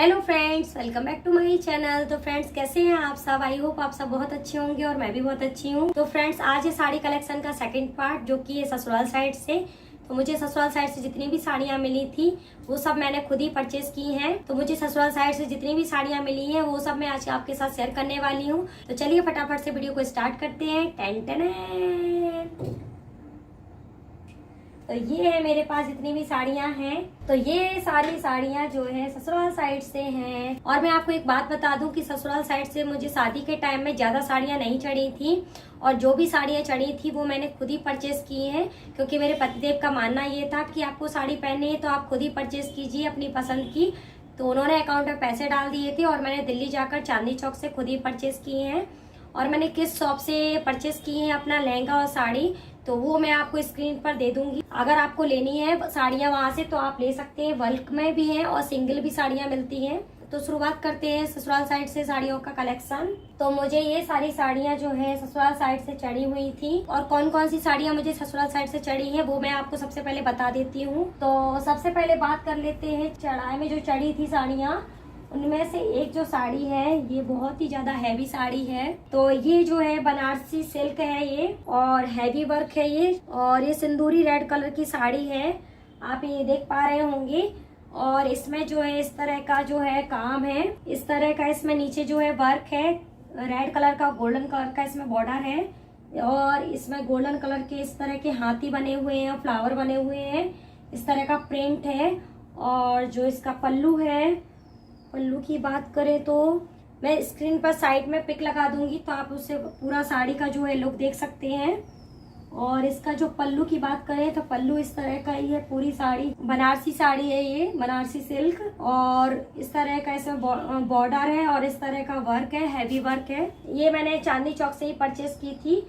Hello friends, welcome back to my channel. तो friends, कैसे हैं आप सब? आई होप आप सब बहुत अच्छे होंगे और मैं भी बहुत अच्छी हूँ। तो फ्रेंड्स, आज है साड़ी कलेक्शन का सेकंड पार्ट, जो कि है ससुराल साइड से। तो मुझे ससुराल साइड से जितनी भी साड़ियाँ मिली थी वो सब मैंने खुद ही परचेज की हैं। तो मुझे ससुराल साइड से जितनी भी साड़ियाँ मिली हैं वो सब मैं आज आपके साथ शेयर करने वाली हूँ। तो चलिए फटाफट से वीडियो को स्टार्ट करते हैं। Ten ten. तो ये है मेरे पास जितनी भी साड़ियाँ हैं। तो ये सारी साड़ियाँ जो है ससुराल साइड से हैं। और मैं आपको एक बात बता दूं कि ससुराल साइड से मुझे शादी के टाइम में ज्यादा साड़ियाँ नहीं चढ़ी थी, और जो भी साड़ियाँ चढ़ी थी वो मैंने खुद ही परचेज की हैं, क्योंकि मेरे पतिदेव का मानना ये था कि आपको साड़ी पहननी है तो आप खुद ही परचेज कीजिए अपनी पसंद की। तो उन्होंने अकाउंट में पैसे डाल दिए थे और मैंने दिल्ली जाकर चांदनी चौक से खुद ही परचेज किए हैं। और मैंने किस शॉप से परचेज की है अपना लहंगा और साड़ी, तो वो मैं आपको स्क्रीन पर दे दूंगी। अगर आपको लेनी है साड़ियाँ वहां से तो आप ले सकते हैं। बल्क में भी है और सिंगल भी साड़ियाँ मिलती हैं। तो शुरुआत करते हैं ससुराल साइड से साड़ियों का कलेक्शन। तो मुझे ये सारी साड़ियाँ जो है ससुराल साइड से चढ़ी हुई थी, और कौन कौन सी साड़ियाँ मुझे ससुराल साइड से चढ़ी है वो मैं आपको सबसे पहले बता देती हूँ। तो सबसे पहले बात कर लेते हैं चढ़ाई में जो चढ़ी थी साड़ियाँ। उनमें से एक जो साड़ी है ये बहुत ही ज्यादा हैवी साड़ी है। तो ये जो है बनारसी सिल्क है ये, और हैवी वर्क है ये, और ये सिंदूरी रेड कलर की साड़ी है, आप ये देख पा रहे होंगे। और इसमें जो है इस तरह का जो है काम है, इस तरह का इसमें नीचे जो है वर्क है, रेड कलर का गोल्डन कलर का इसमें बॉर्डर है, और इसमें गोल्डन कलर के इस तरह के हाथी बने हुए हैं, फ्लावर बने हुए हैं, इस तरह का प्रिंट है। और जो इसका पल्लू है, पल्लू की बात करें तो मैं स्क्रीन पर साइड में पिक लगा दूंगी तो आप उससे पूरा साड़ी का जो है लुक देख सकते हैं। और इसका जो पल्लू की बात करें तो पल्लू इस तरह का ही है। पूरी साड़ी बनारसी साड़ी है, ये बनारसी सिल्क, और इस तरह का इसमें बॉर्डर है और इस तरह का वर्क है, हैवी वर्क है। ये मैंने चांदनी चौक से ही परचेज की थी।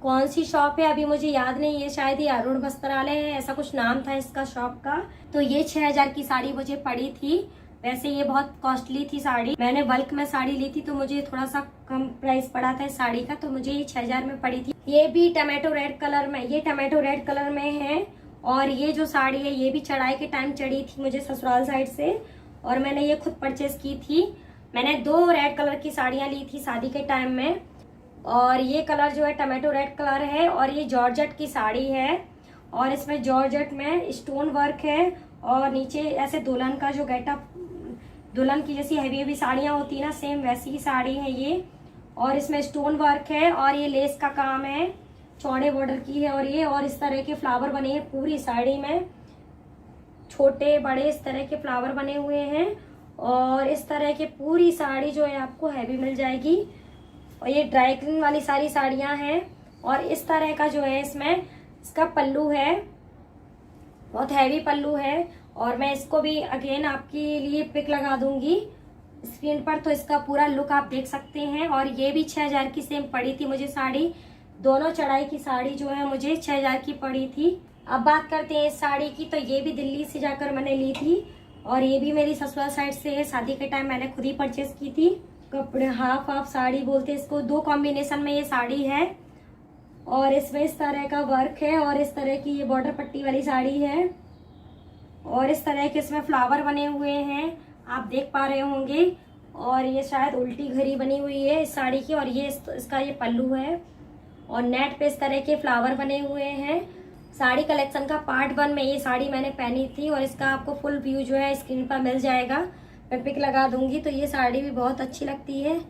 कौन सी शॉप है अभी मुझे याद नहीं है, शायद ये अरुण वस्त्रालय है, ऐसा कुछ नाम था इसका शॉप का। तो ये 6000 की साड़ी मुझे पड़ी थी। वैसे ये बहुत कॉस्टली थी साड़ी, मैंने बल्क में साड़ी ली थी तो मुझे थोड़ा सा कम प्राइस पड़ा था इस साड़ी का, तो मुझे ये 6000 में पड़ी थी। ये भी टमाटो रेड कलर में, ये टमाटो रेड कलर में है। और ये जो साड़ी है ये भी चढ़ाई के टाइम चढ़ी थी मुझे ससुराल साइड से, और मैंने ये खुद परचेज की थी। मैंने 2 रेड कलर की साड़ियाँ ली थी शादी के टाइम में, और ये कलर जो है टमाटो रेड कलर है, और ये जॉर्जेट की साड़ी है, और इसमें जॉर्जेट में स्टोन वर्क है, और नीचे ऐसे दुल्हन का जो गेटअप, दुल्हन की जैसी हैवी हैवी साड़ियाँ होती है ना, सेम वैसी ही साड़ी है ये। और इसमें स्टोन वर्क है, और ये लेस का काम है, चौड़े बॉर्डर की है, और ये और इस तरह के फ्लावर बने हैं पूरी साड़ी में, छोटे बड़े इस तरह के फ्लावर बने हुए हैं। और इस तरह के पूरी साड़ी जो है आपको हैवी मिल जाएगी। और ये ड्राई क्लीन वाली सारी साड़ियाँ हैं। और इस तरह का जो है इसमें इसका पल्लू है, बहुत हैवी पल्लू है, और मैं इसको भी अगेन आपके लिए पिक लगा दूंगी स्क्रीन पर, तो इसका पूरा लुक आप देख सकते हैं। और ये भी 6000 की सेम पड़ी थी मुझे साड़ी। दोनों चढ़ाई की साड़ी जो है मुझे 6000 की पड़ी थी। अब बात करते हैं इस साड़ी की। तो ये भी दिल्ली से जाकर मैंने ली थी, और ये भी मेरी ससुराल साइड से है। शादी के टाइम मैंने खुद ही परचेज की थी। कपड़े हाफ हाफ साड़ी बोलते हैं इसको, 2 कॉम्बिनेशन में ये साड़ी है, और इसमें इस तरह का वर्क है, और इस तरह की ये बॉर्डर पट्टी वाली साड़ी है, और इस तरह के इसमें फ्लावर बने हुए हैं, आप देख पा रहे होंगे। और ये शायद उल्टी घड़ी बनी हुई है इस साड़ी की, और ये इसका ये पल्लू है, और नेट पे इस तरह के फ्लावर बने हुए हैं। साड़ी कलेक्शन का पार्ट 1 में ये साड़ी मैंने पहनी थी, और इसका आपको फुल व्यू जो है स्क्रीन पर मिल जाएगा, मैं पिक लगा दूंगी। तो ये साड़ी भी बहुत अच्छी लगती है।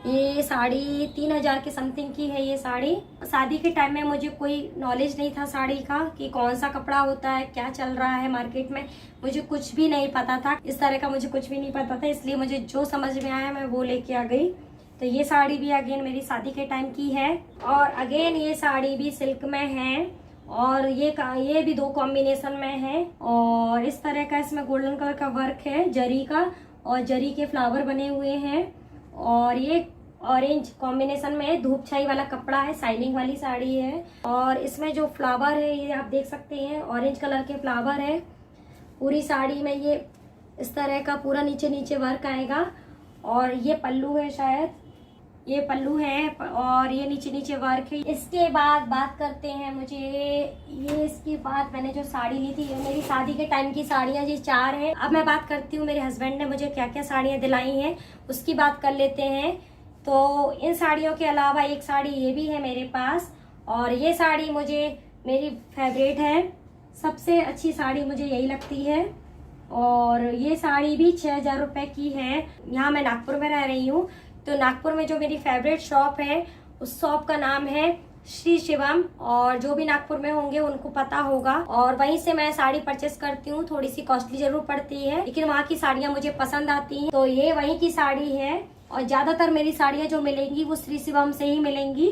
ये साड़ी 3000 के समथिंग की है ये साड़ी। शादी के टाइम में मुझे कोई नॉलेज नहीं था साड़ी का, कि कौन सा कपड़ा होता है, क्या चल रहा है मार्केट में, मुझे कुछ भी नहीं पता था। इस तरह का मुझे कुछ भी नहीं पता था, इसलिए मुझे जो समझ में आया मैं वो लेके आ गई। तो ये साड़ी भी अगेन मेरी शादी के टाइम की है, और अगेन ये साड़ी भी सिल्क में है, और ये भी 2 कॉम्बिनेशन में है। और इस तरह का इसमें गोल्डन कलर का वर्क है जरी का, और जरी के फ्लावर बने हुए हैं। और ये ऑरेंज कॉम्बिनेशन में धूप छाई वाला कपड़ा है, शाइनिंग वाली साड़ी है। और इसमें जो फ्लावर है ये आप देख सकते हैं, ऑरेंज कलर के फ्लावर है पूरी साड़ी में। ये इस तरह का पूरा नीचे नीचे वर्क आएगा, और ये पल्लू है शायद, ये पल्लू है और ये नीचे नीचे वर्क है। इसके बाद बात करते हैं मुझे ये, इसके बाद मैंने जो साड़ी ली थी, ये मेरी शादी के टाइम की साड़ियाँ ये 4 हैं। अब मैं बात करती हूँ मेरे हस्बैंड ने मुझे क्या क्या साड़ियाँ दिलाई हैं, उसकी बात कर लेते हैं। तो इन साड़ियों के अलावा एक साड़ी ये भी है मेरे पास, और ये साड़ी मुझे मेरी फेवरेट है, सबसे अच्छी साड़ी मुझे यही लगती है। और ये साड़ी भी 6000 रुपये की है। यहाँ मैं नागपुर में रह रही हूँ, तो नागपुर में जो मेरी फेवरेट शॉप है उस शॉप का नाम है श्री शिवम, और जो भी नागपुर में होंगे उनको पता होगा। और वहीं से मैं साड़ी परचेस करती हूँ, थोड़ी सी कॉस्टली जरूर पड़ती है लेकिन वहाँ की साड़ियाँ मुझे पसंद आती हैं। तो ये वहीं की साड़ी है और ज्यादातर मेरी साड़ियाँ जो मिलेंगी वो श्री शिवम से ही मिलेंगी।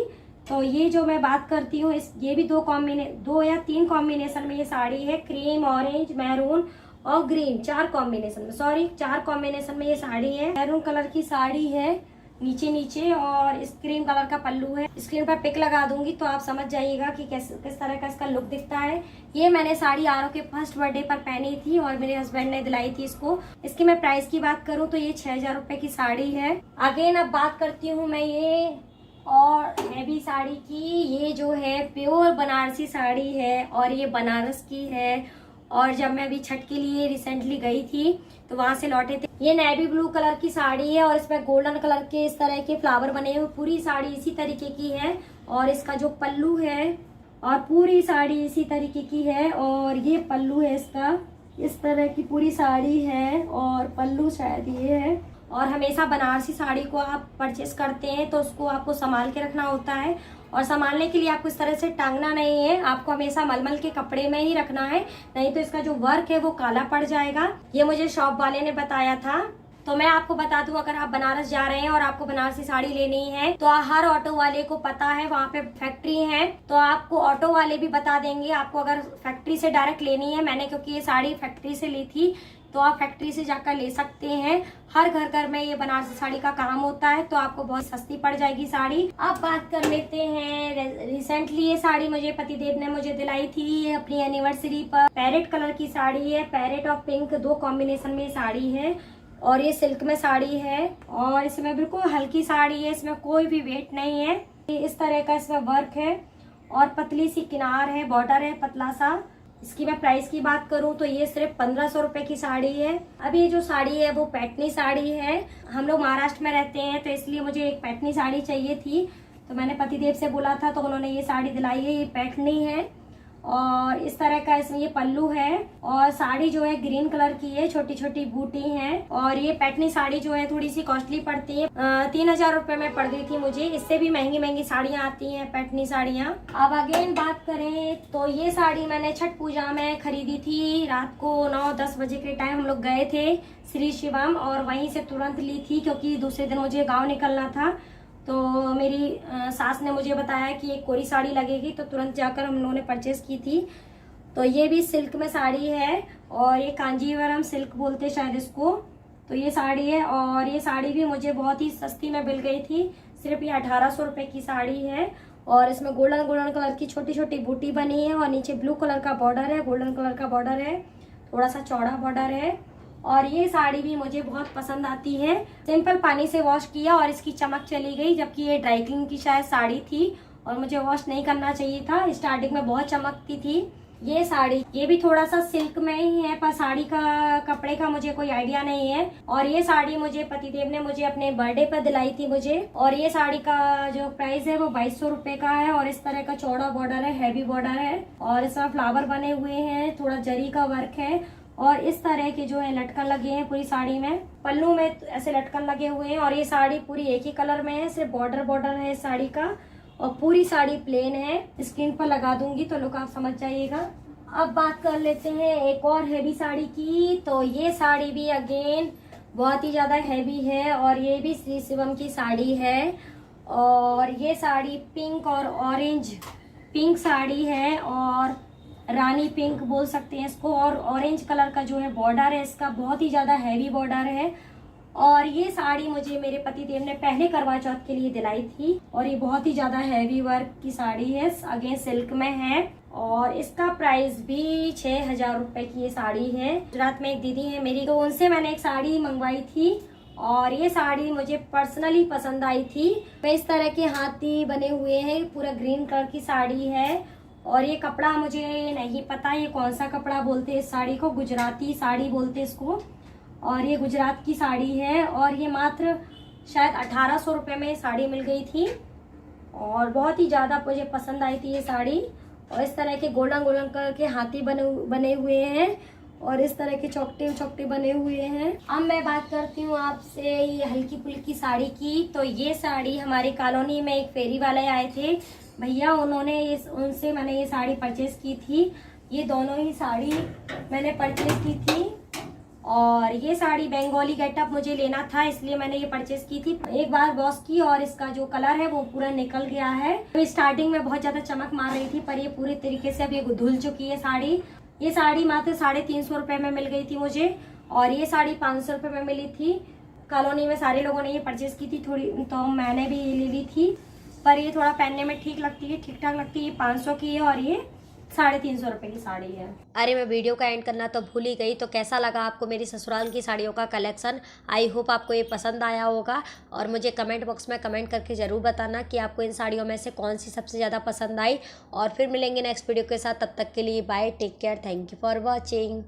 तो ये जो मैं बात करती हूँ ये भी 2 या 3 कॉम्बिनेशन में ये साड़ी है, क्रीम, ऑरेंज, मैरून और ग्रीन, 4 कॉम्बिनेशन में, 4 कॉम्बिनेशन में ये साड़ी है। मैरून कलर की साड़ी है नीचे नीचे, और इस क्रीम कलर का पल्लू है। स्क्रीन पर पिक लगा दूंगी तो आप समझ जाइएगा कि किस तरह का इसका लुक दिखता है। ये मैंने साड़ी आरव के फर्स्ट बर्थडे पर पहनी थी और मेरे हस्बैंड ने दिलाई थी इसको। इसकी मैं प्राइस की बात करूं तो ये 6000 रुपए की साड़ी है। अगेन अब बात करती हूँ मैं ये और हैवी साड़ी की। ये जो है प्योर बनारसी साड़ी है और ये बनारस की है। और जब मैं अभी छठ के लिए रिसेंटली गई थी तो वहां से लौटे थे। ये नेवी ब्लू कलर की साड़ी है और इसमें गोल्डन कलर के इस तरह के फ्लावर बने हुए, पूरी साड़ी इसी तरीके की है। और इसका जो पल्लू है और पूरी साड़ी इसी तरीके की है, और ये पल्लू है इसका, इस तरह की पूरी साड़ी है और पल्लू शायद ये है। और हमेशा बनारसी साड़ी को आप परचेस करते हैं तो उसको आपको संभाल के रखना होता है, और संभालने के लिए आपको इस तरह से टांगना नहीं है, आपको हमेशा मलमल के कपड़े में ही रखना है, नहीं तो इसका जो वर्क है वो काला पड़ जाएगा। ये मुझे शॉप वाले ने बताया था। तो मैं आपको बता दूं, अगर आप बनारस जा रहे हैं और आपको बनारसी साड़ी लेनी है तो हर ऑटो वाले को पता है वहाँ पे फैक्ट्री है, तो आपको ऑटो वाले भी बता देंगे। आपको अगर फैक्ट्री से डायरेक्ट लेनी है, मैंने क्योंकि ये साड़ी फैक्ट्री से ली थी, तो आप फैक्ट्री से जाकर ले सकते हैं। हर घर घर में ये बनारसी साड़ी का काम होता है, तो आपको बहुत सस्ती पड़ जाएगी साड़ी। अब बात कर लेते हैं रिसेंटली ये साड़ी मुझे पतिदेव ने मुझे दिलाई थी, ये अपनी एनिवर्सरी पर। पैरेट कलर की साड़ी है, पैरेट और पिंक 2 कॉम्बिनेशन में साड़ी है, और ये सिल्क में साड़ी है और इसमें बिल्कुल हल्की साड़ी है, इसमें कोई भी वेट नहीं है। इस तरह का इसमें वर्क है और पतली सी किनार है, बॉर्डर है पतला सा। इसकी मैं प्राइस की बात करूं तो ये सिर्फ 1500 रुपए की साड़ी है। अब ये जो साड़ी है वो पैठनी साड़ी है। हम लोग महाराष्ट्र में रहते हैं तो इसलिए मुझे एक पैठनी साड़ी चाहिए थी, तो मैंने पतिदेव से बोला था तो उन्होंने ये साड़ी दिलाई है। ये पैठनी है और इस तरह का इसमें ये पल्लू है, और साड़ी जो है ग्रीन कलर की है, छोटी छोटी बूटी है। और ये पैठनी साड़ी जो है थोड़ी सी कॉस्टली पड़ती है, 3000 रुपए में पड़ गई थी मुझे। इससे भी महंगी महंगी साड़ियाँ आती हैं पैठनी साड़ियाँ। अब अगेन बात करें तो ये साड़ी मैंने छठ पूजा में खरीदी थी। रात को 9-10 बजे के टाइम हम लोग गए थे श्री शिवम और वहीं से तुरंत ली थी, क्योंकि दूसरे दिन मुझे गाँव निकलना था। तो मेरी सास ने मुझे बताया कि एक कोरी साड़ी लगेगी, तो तुरंत जाकर हम लोगों ने परचेस की थी। तो ये भी सिल्क में साड़ी है और ये कांजीवरम सिल्क बोलते शायद इसको। तो ये साड़ी है और ये साड़ी भी मुझे बहुत ही सस्ती में मिल गई थी। सिर्फ ये 1800 रुपए की साड़ी है और इसमें गोल्डन गोल्डन कलर की छोटी छोटी बूटी बनी है और नीचे ब्लू कलर का बॉर्डर है, गोल्डन कलर का बॉर्डर है, थोड़ा सा चौड़ा बॉर्डर है। और ये साड़ी भी मुझे बहुत पसंद आती है। सिंपल पानी से वॉश किया और इसकी चमक चली गई, जबकि ये ड्राई क्लीन की शायद साड़ी थी और मुझे वॉश नहीं करना चाहिए था। स्टार्टिंग में बहुत चमकती थी ये साड़ी। ये भी थोड़ा सा सिल्क में ही है, पर साड़ी का कपड़े का मुझे कोई आइडिया नहीं है। और ये साड़ी मुझे पतिदेव ने मुझे अपने बर्थडे पर दिलाई थी मुझे, और ये साड़ी का जो प्राइस है वो 2200 रुपए का है। और इस तरह का चौड़ा बॉर्डर है, हैवी बॉर्डर है और इसमें फ्लावर बने हुए हैं, थोड़ा जरी का वर्क है और इस तरह के जो है लटकन लगे हैं पूरी साड़ी में। पल्लू में ऐसे लटकन लगे हुए हैं और ये साड़ी पूरी एक ही कलर में है, सिर्फ बॉर्डर है इस साड़ी का और पूरी साड़ी प्लेन है। स्क्रीन पर लगा दूंगी तो लोग आप समझ जाइएगा। अब बात कर लेते हैं एक और हैवी साड़ी की। तो ये साड़ी भी अगेन बहुत ही ज्यादा हैवी है और ये भी श्री शिवम की साड़ी है। और ये साड़ी पिंक और ऑरेंज, पिंक साड़ी है और रानी पिंक बोल सकते हैं इसको। और ऑरेंज कलर का जो है बॉर्डर है इसका, बहुत ही ज्यादा हैवी बॉर्डर है। और ये साड़ी मुझे मेरे पतिदेव ने पहले करवा चौथ के लिए दिलाई थी और ये बहुत ही ज्यादा हैवी वर्क की साड़ी है, अगेन सिल्क में है और इसका प्राइस भी 6000 रुपए की ये साड़ी है। गुजरात में एक दीदी है मेरी, तो उनसे मैंने एक साड़ी मंगवाई थी और ये साड़ी मुझे पर्सनली पसंद आई थी। पे इस तरह के हाथी बने हुए हैं, पूरा ग्रीन कलर की साड़ी है। और ये कपड़ा मुझे नहीं पता ये कौन सा कपड़ा बोलते हैं इस साड़ी को, गुजराती साड़ी बोलते हैं इसको। और ये गुजरात की साड़ी है और ये मात्र शायद 1800 रुपये में साड़ी मिल गई थी और बहुत ही ज़्यादा मुझे पसंद आई थी ये साड़ी। और इस तरह के गोल्डन गोल्डन कलर के हाथी बने हुए हैं और इस तरह के चौकटे बने हुए हैं। अब मैं बात करती हूँ आपसे ये हल्की फुल्की साड़ी की। तो ये साड़ी हमारी कॉलोनी में एक फेरी वाले आए थे भैया, उनसे मैंने ये साड़ी परचेज की थी। ये दोनों ही साड़ी मैंने परचेज की थी और ये साड़ी बंगाली गेटअप मुझे लेना था इसलिए मैंने ये परचेज की थी। एक बार वॉश की और इसका जो कलर है वो पूरा निकल गया है। तो स्टार्टिंग में बहुत ज्यादा चमक मार रही थी पर ये पूरी तरीके से अब ये धुल चुकी है साड़ी। ये साड़ी मात्र 350 रुपये में मिल गई थी मुझे और ये साड़ी 500 रुपये में मिली थी। कॉलोनी में सारे लोगों ने ये परचेज की थी थोड़ी, तो मैंने भी ये ले ली थी। पर ये थोड़ा पहनने में ठीक लगती है, ठीक ठाक लगती है। 500 की है और ये 350 रुपये की साड़ी है। अरे मैं वीडियो का एंड करना तो भूल ही गई। तो कैसा लगा आपको मेरी ससुराल की साड़ियों का कलेक्शन? आई होप आपको ये पसंद आया होगा और मुझे कमेंट बॉक्स में कमेंट करके ज़रूर बताना कि आपको इन साड़ियों में से कौन सी सबसे ज़्यादा पसंद आई। और फिर मिलेंगे नेक्स्ट वीडियो के साथ, तब तक के लिए bye, take care, thank you for watching.